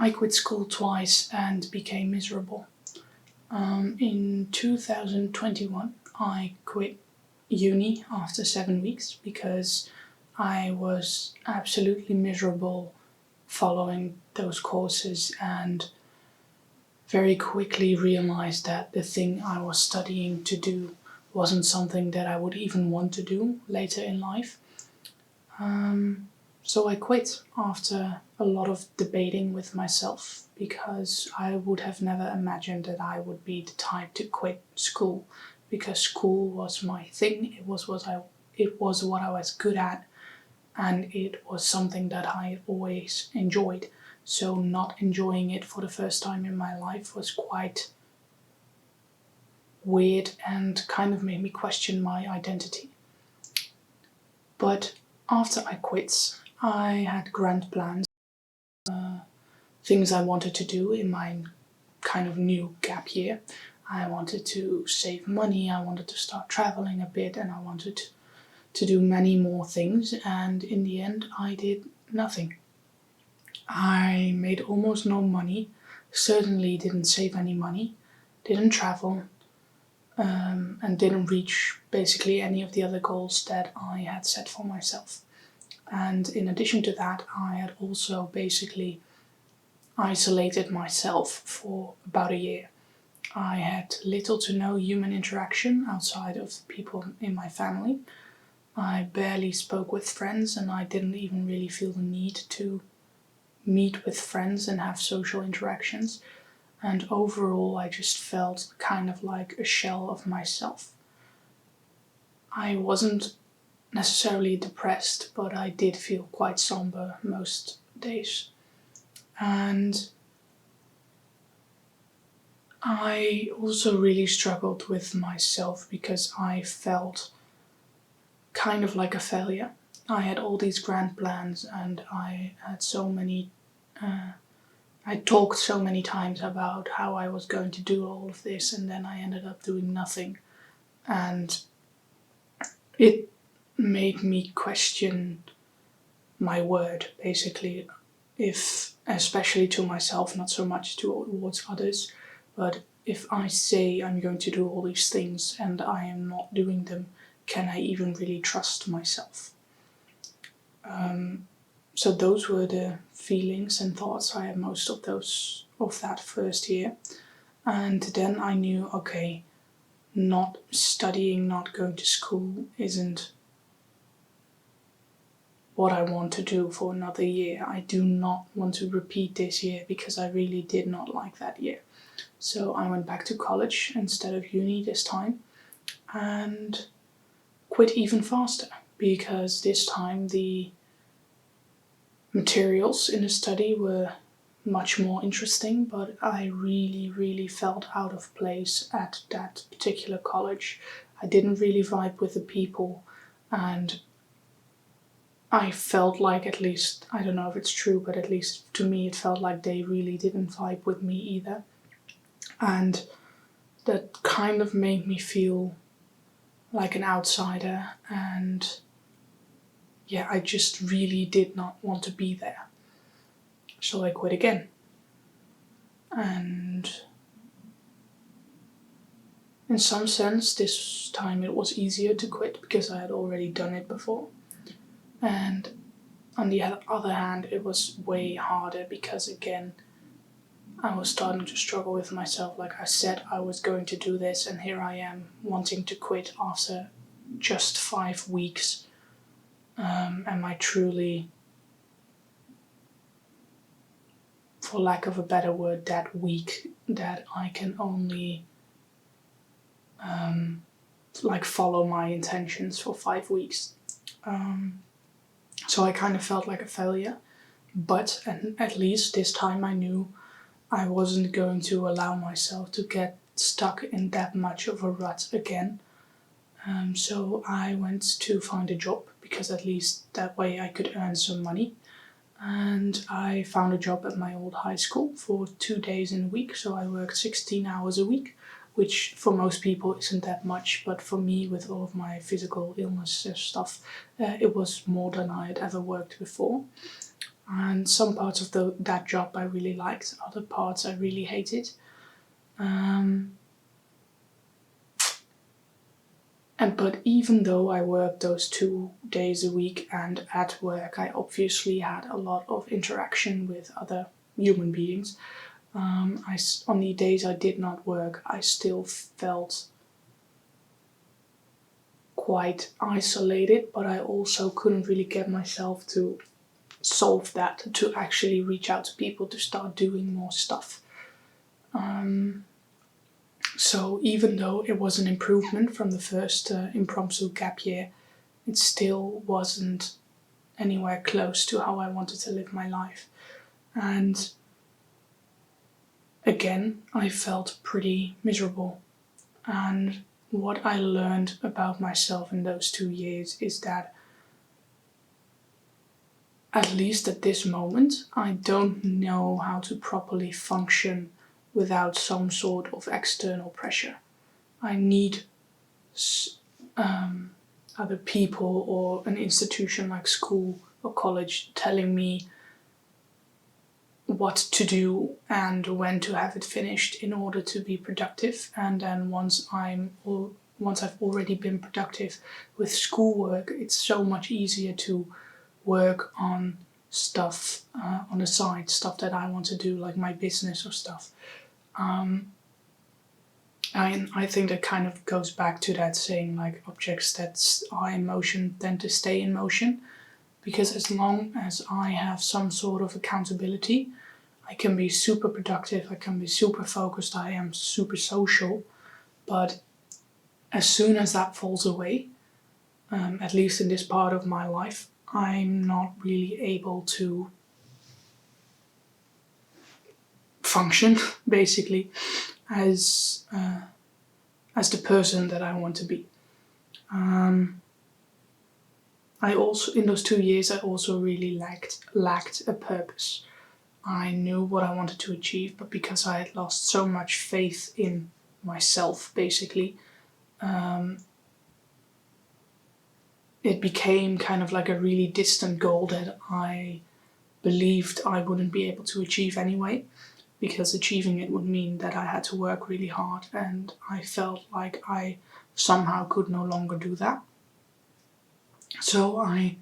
I quit school twice and became miserable. In 2021, I quit uni after 7 weeks because I was absolutely miserable following those courses and very quickly realized that the thing I was studying to do wasn't something that I would even want to do later in life. So I quit after a lot of debating with myself because I would have never imagined that I would be the type to quit school, because school was my thing. It was what I was good at, and it was something that I always enjoyed. So not enjoying it for the first time in my life was quite weird and kind of made me question my identity. But after I quit, I had grand plans, things I wanted to do in my kind of new gap year. I wanted to save money, I wanted to start traveling a bit, and I wanted to do many more things, and in the end I did nothing. I made almost no money, certainly didn't save any money, didn't travel, and didn't reach basically any of the other goals that I had set for myself. And in addition to that, I had also basically isolated myself for about a year. I had little to no human interaction outside of people in my family. I barely spoke with friends, and I didn't even really feel the need to meet with friends and have social interactions. And overall, I just felt kind of like a shell of myself. I wasn't necessarily depressed, but I did feel quite somber most days. And I also really struggled with myself because I felt kind of like a failure. I had all these grand plans, and I had I talked so many times about how I was going to do all of this, and then I ended up doing nothing. And it made me question my word, basically, especially to myself, not so much towards others, but if I say I'm going to do all these things and I am not doing them, can I even really trust myself? So those were the feelings and thoughts I had most of that first year. And then I knew, okay, not studying, not going to school isn't what I want to do for another year. I do not want to repeat this year because I really did not like that year. So I went back to college instead of uni this time and quit even faster, because this time the materials in the study were much more interesting, but I really felt out of place at that particular college. I didn't really vibe with the people, and I felt like, at least, I don't know if it's true, but at least to me it felt like they really didn't vibe with me either. And that kind of made me feel like an outsider, and yeah, I just really did not want to be there. So I quit again. And in some sense, this time it was easier to quit because I had already done it before. And on the other hand, it was way harder because, again, I was starting to struggle with myself. Like I said, I was going to do this, and here I am wanting to quit after just 5 weeks. Am I truly, for lack of a better word, that weak that I can only follow my intentions for 5 weeks? So I kind of felt like a failure, but at least this time I knew I wasn't going to allow myself to get stuck in that much of a rut again. So I went to find a job, because at least that way I could earn some money. And I found a job at my old high school for 2 days in a week. So I worked 16 hours a week, which for most people isn't that much. But for me, with all of my physical illness stuff, it was more than I had ever worked before. And some parts of that job I really liked, other parts I really hated. But even though I worked those 2 days a week, and at work I obviously had a lot of interaction with other human beings, on the days I did not work, I still felt quite isolated, but I also couldn't really get myself to solve that, to actually reach out to people, to start doing more stuff. So even though it was an improvement from the first impromptu gap year, it still wasn't anywhere close to how I wanted to live my life. And again, I felt pretty miserable. And what I learned about myself in those 2 years is that, at least at this moment, I don't know how to properly function without some sort of external pressure. I need other people or an institution like school or college telling me what to do and when to have it finished in order to be productive. And then once I've already been productive with schoolwork, it's so much easier to work on stuff on the side, stuff that I want to do, like my business or stuff. I think that kind of goes back to that saying, like, objects that are in motion tend to stay in motion. Because as long as I have some sort of accountability, I can be super productive, I can be super focused, I am super social. But as soon as that falls away, at least in this part of my life, I'm not really able to function, basically, as the person that I want to be. I also, in those 2 years, I also really lacked a purpose. I knew what I wanted to achieve, but because I had lost so much faith in myself, basically, it became kind of like a really distant goal that I believed I wouldn't be able to achieve anyway, because achieving it would mean that I had to work really hard, and I felt like I somehow could no longer do that. So I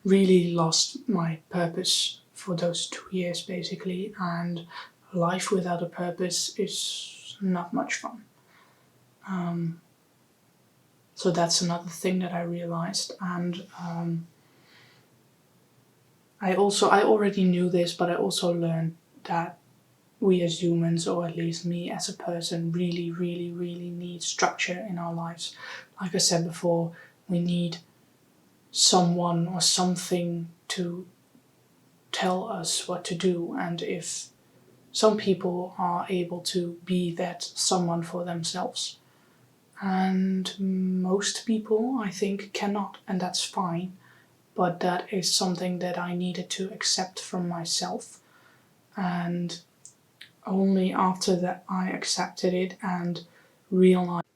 really lost my purpose for those 2 years, basically, and life without a purpose is not much fun. So that's another thing that I realized. And I already knew this, but I also learned that we as humans, or at least me as a person, really, really, really need structure in our lives. Like I said before, we need someone or something to tell us what to do. And if some people are able to be that someone for themselves, and most people, I think, cannot, and that's fine. But that is something that I needed to accept from myself. And only after that I accepted it and realized.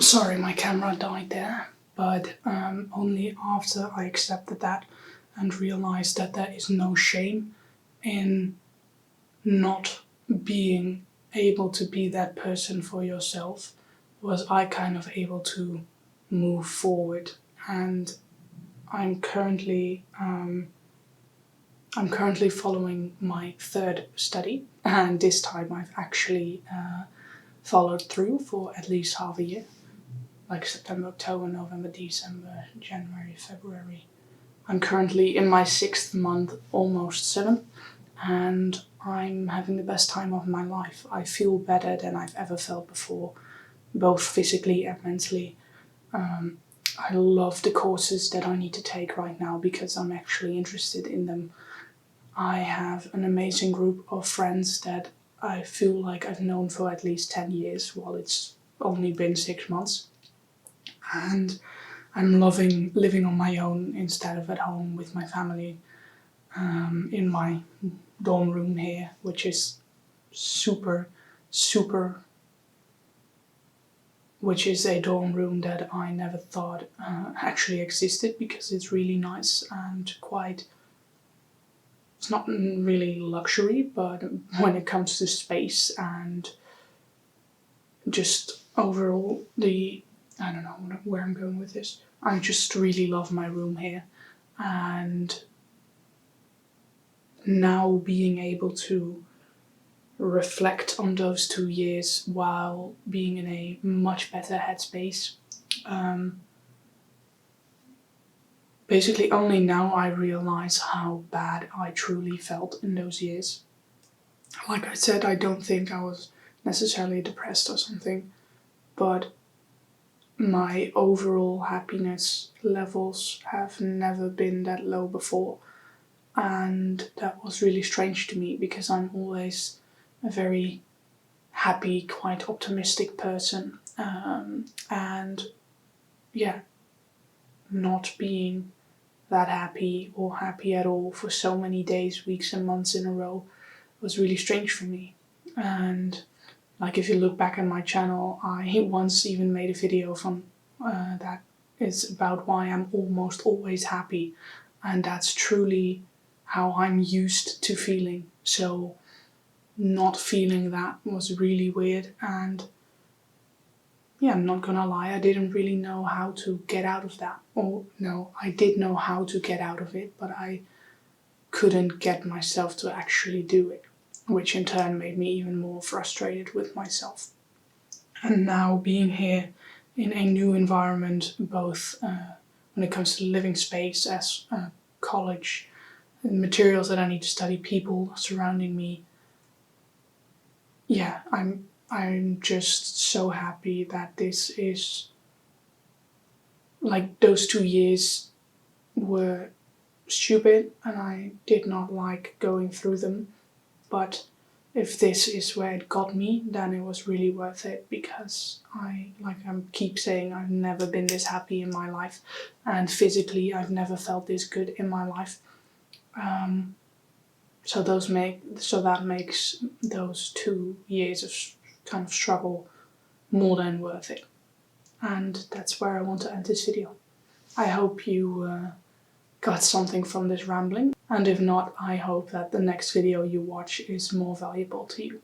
Sorry, my camera died there. But only after I accepted that and realized that there is no shame in not being able to be that person for yourself, was I kind of able to move forward. And I'm currently following my third study, and this time I've actually followed through for at least half a year, like September, October, November, December, January, February. I'm currently in my 6th month, almost 7th, and I'm having the best time of my life. I feel better than I've ever felt before, both physically and mentally. I love the courses that I need to take right now because I'm actually interested in them. I have an amazing group of friends that I feel like I've known for at least 10 years, while it's only been 6 months. And I'm loving living on my own instead of at home with my family, in my dorm room here, which is super, super which is a dorm room that I never thought actually existed, because it's really nice and quite, it's not really luxury, but when it comes to space and just overall I don't know where I'm going with this. I just really love my room here, and now being able to reflect on those 2 years while being in a much better headspace. Basically, only now I realize how bad I truly felt in those years. Like I said, I don't think I was necessarily depressed or something, but my overall happiness levels have never been that low before. And that was really strange to me, because I'm always a very happy, quite optimistic person. And yeah, not being that happy or happy at all for so many days, weeks and months in a row was really strange for me. And like, if you look back at my channel, I once even made a video from that is about why I'm almost always happy, and that's truly how I'm used to feeling. So not feeling that was really weird, and yeah, I'm not gonna lie, I didn't really know how to get out of that. Or no, I did know how to get out of it, but I couldn't get myself to actually do it, which in turn made me even more frustrated with myself. And now being here in a new environment, both when it comes to living space as college, and materials that I need to study, people surrounding me, yeah, I'm just so happy that this is, like, those 2 years were stupid and I did not like going through them, but if this is where it got me, then it was really worth it, because I keep saying, I've never been this happy in my life, and physically I've never felt this good in my life. So that makes those 2 years of kind of struggle more than worth it. And that's where I want to end this video. I hope you got something from this rambling, and if not, I hope that the next video you watch is more valuable to you.